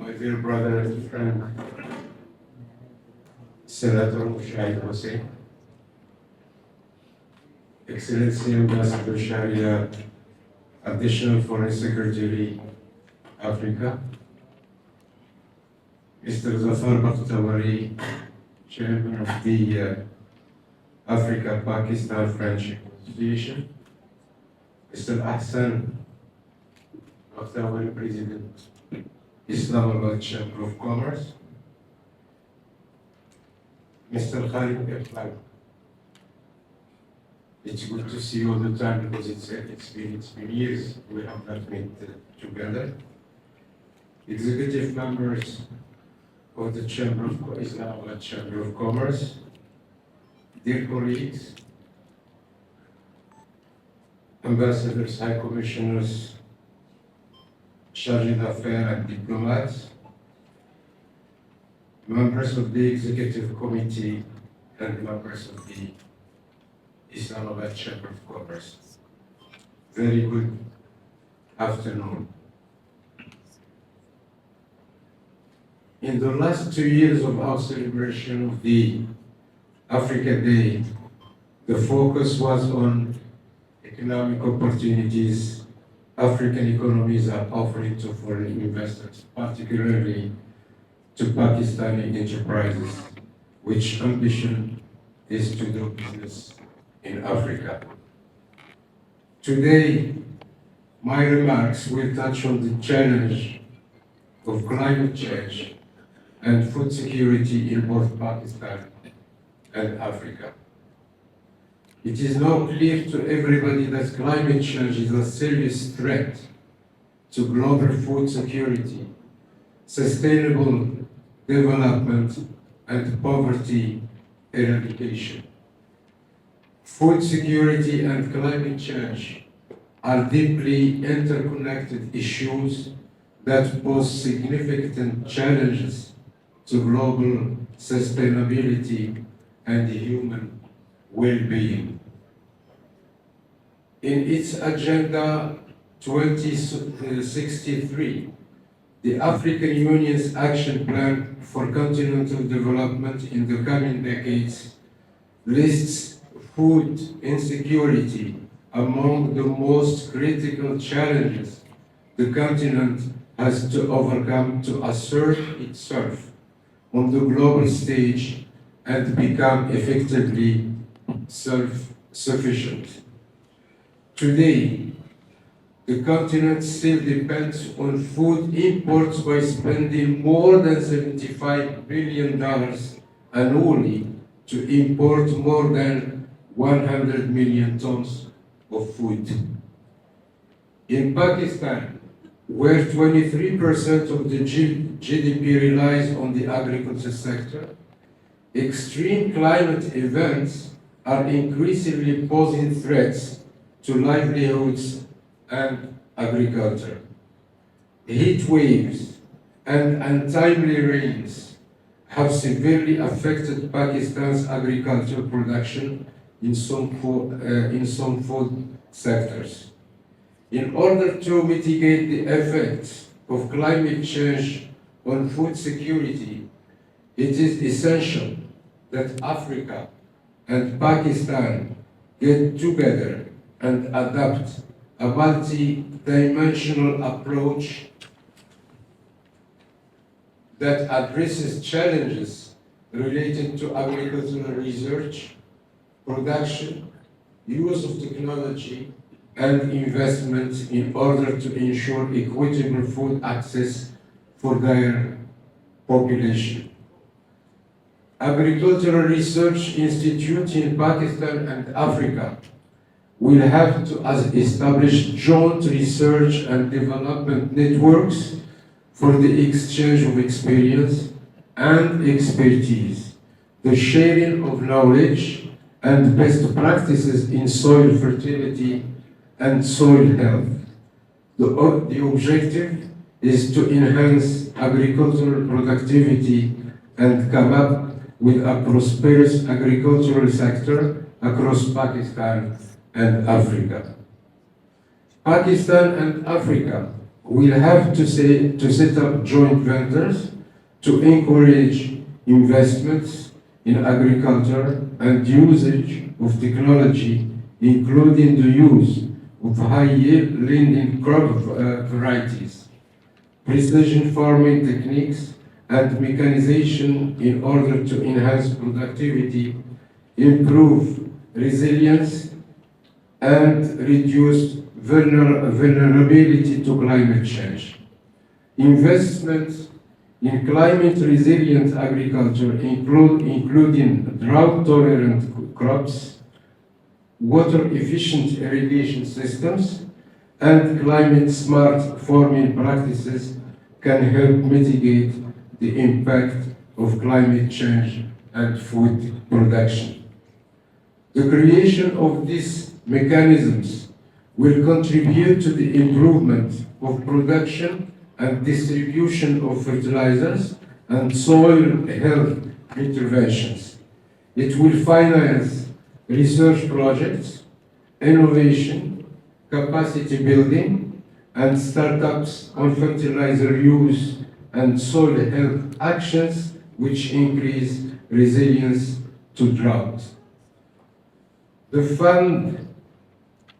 my dear brother and friend, Senator Mushahid Hussein, Excellency Ambassador Sharia, Additional Foreign Secretary, Africa, Mr. Zafar Bakhtawari, Chairman of the Africa-Pakistan Friendship Association, Mr. Ahsan Bakhtawari, President, Islamabad Chamber of Commerce, Mr. Khalid Iqbal. It's good to see you all the time because it's been years we have not met together. Executive members of the Islamabad Chamber of Commerce, dear colleagues, ambassadors, high commissioners, chargé d'affaires and diplomats, members of the executive committee and members of the Islamabad Chamber of Commerce. Very good afternoon. In the last 2 years of our celebration of the Africa Day, the focus was on economic opportunities African economies are offering to foreign investors, particularly to Pakistani enterprises, which ambition is to do business in Africa. Today, my remarks will touch on the challenge of climate change and food security in both Pakistan and Africa. It is now clear to everybody that climate change is a serious threat to global food security, sustainable development, and poverty eradication. Food security and climate change are deeply interconnected issues that pose significant challenges to global sustainability and human well-being. In its Agenda 2063, the African Union's Action Plan for Continental Development in the coming decades lists food insecurity among the most critical challenges the continent has to overcome to assert itself on the global stage and become effectively self-sufficient. Today, the continent still depends on food imports by spending more than $75 billion annually to import more than 100 million tons of food. In Pakistan, where 23% of the GDP relies on the agriculture sector, extreme climate events are increasingly posing threats to livelihoods and agriculture. Heat waves and untimely rains have severely affected Pakistan's agricultural production in some food sectors. In order to mitigate the effects of climate change on food security, it is essential that Africa and Pakistan get together and adopt a multi-dimensional approach that addresses challenges related to agricultural research, production, use of technology, and investment in order to ensure equitable food access for their population. Agricultural research institutes in Pakistan and Africa will have to establish joint research and development networks for the exchange of experience and expertise, the sharing of knowledge and best practices in soil fertility and soil health. The objective is to enhance agricultural productivity and come up with a prosperous agricultural sector across Pakistan and Africa. Pakistan and Africa will have to set up joint ventures to encourage investments in agriculture and usage of technology, including the use of high-yielding crop varieties, precision farming techniques, and mechanization in order to enhance productivity, improve resilience, and reduce vulnerability to climate change. Investments in climate-resilient agriculture including drought-tolerant crops, water-efficient irrigation systems, and climate-smart farming practices can help mitigate the impact of climate change and food production. The creation of these mechanisms will contribute to the improvement of production and distribution of fertilizers and soil health interventions. It will finance research projects, innovation, capacity building, and startups on fertilizer use and soil health actions which increase resilience to drought. The fund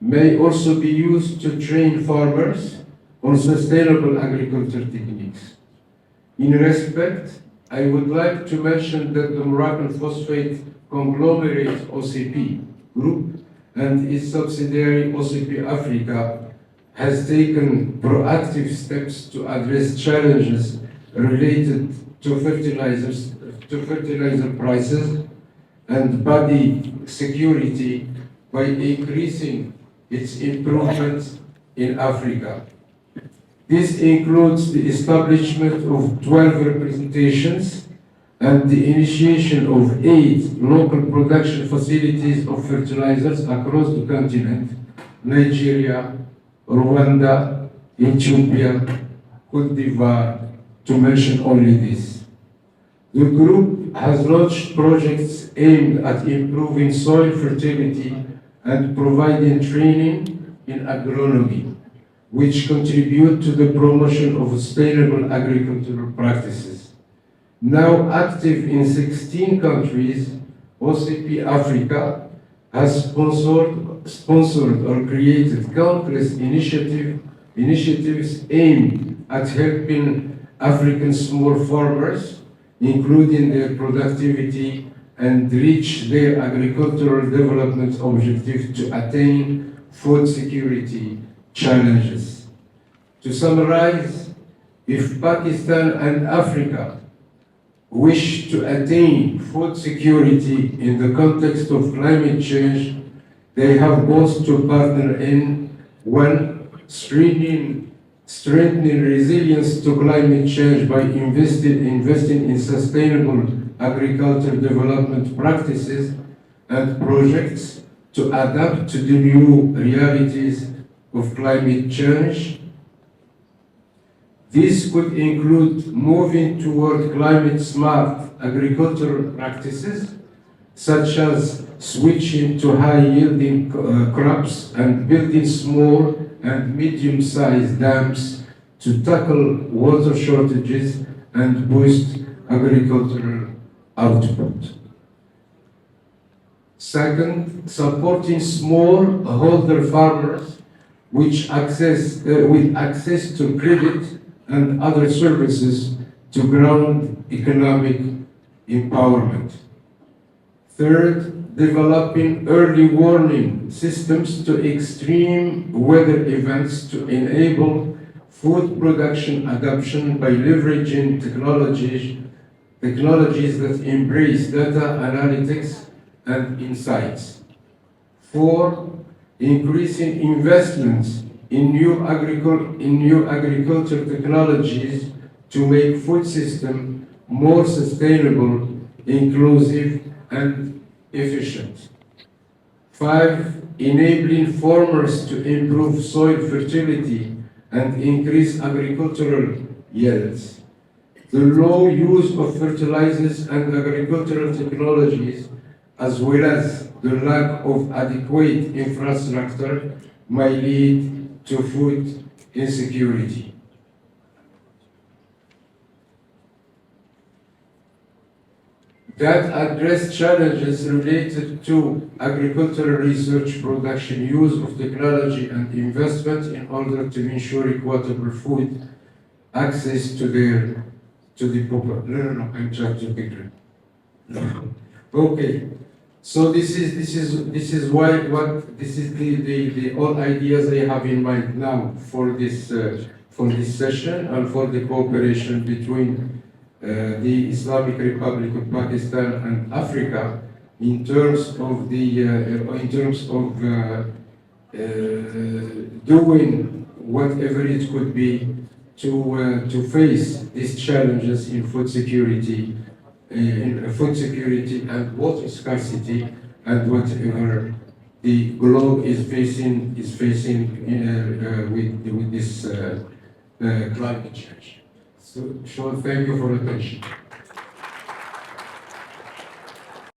may also be used to train farmers on sustainable agriculture techniques. In respect, I would like to mention that the Moroccan phosphate conglomerate OCP Group and its subsidiary OCP Africa has taken proactive steps to address challenges related to fertilizer prices and body security by increasing its improvements in Africa. This includes the establishment of 12 representations and the initiation of 8 local production facilities of fertilizers across the continent: Nigeria, Rwanda, Ethiopia, Cote d'Ivoire, to mention only this. The group has launched projects aimed at improving soil fertility and providing training in agronomy, which contribute to the promotion of sustainable agricultural practices. Now active in 16 countries, OCP Africa has sponsored or created countless initiatives aimed at helping African small farmers, including their productivity, and reach their agricultural development objective to attain food security challenges. To summarize, if Pakistan and Africa wish to attain food security in the context of climate change, they have both to partner in 1. Strengthening resilience to climate change by investing in sustainable agriculture development practices and projects to adapt to the new realities of climate change. This could include moving toward climate-smart agricultural practices, such as switching to high-yielding crops and building small and medium-sized dams to tackle water shortages and boost agricultural output. Second, supporting smallholder farmers with access to credit and other services to ground economic empowerment. Third, developing early warning systems to extreme weather events to enable food production adoption by leveraging technologies that embrace data analytics and insights. 4. Increasing investments in new agriculture technologies to make food system more sustainable, inclusive, and efficient. 5. Enabling farmers to improve soil fertility and increase agricultural yields. The low use of fertilizers and agricultural technologies, as well as the lack of adequate infrastructure, may lead to food insecurity. that address challenges related to agricultural research, production, use of technology, and investment in order to ensure equitable food access to the population. No, I'm trying to be clear. No. Okay. So this is why what this is the all ideas I have in mind now for this session and for the cooperation between the Islamic Republic of Pakistan and Africa in terms of doing whatever it could be to face these challenges in food security, and water scarcity, and whatever the globe is facing with this climate change. So, thank you for attention.